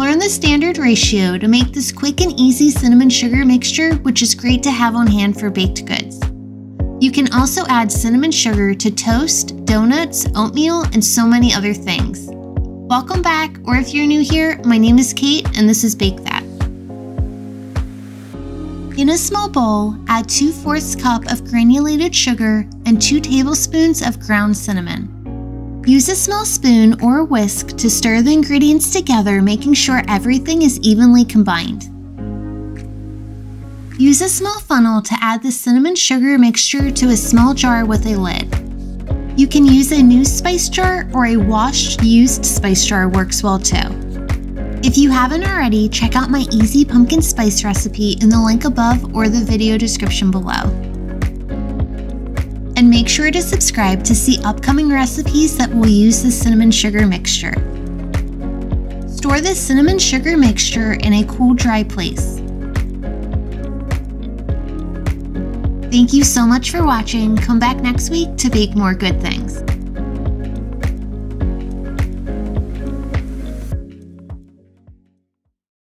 Learn the standard ratio to make this quick and easy cinnamon sugar mixture, which is great to have on hand for baked goods. You can also add cinnamon sugar to toast, donuts, oatmeal, and so many other things. Welcome back, or if you're new here, my name is Kate and this is Bake That. In a small bowl, add 2/4 cup of granulated sugar and 2 tablespoons of ground cinnamon. Use a small spoon or a whisk to stir the ingredients together, making sure everything is evenly combined. Use a small funnel to add the cinnamon sugar mixture to a small jar with a lid. You can use a new spice jar or a washed used spice jar works well too. If you haven't already, check out my easy pumpkin spice recipe in the link above or the video description below. And make sure to subscribe to see upcoming recipes that will use the cinnamon sugar mixture. Store the cinnamon sugar mixture in a cool, dry place. Thank you so much for watching. Come back next week to bake more good things.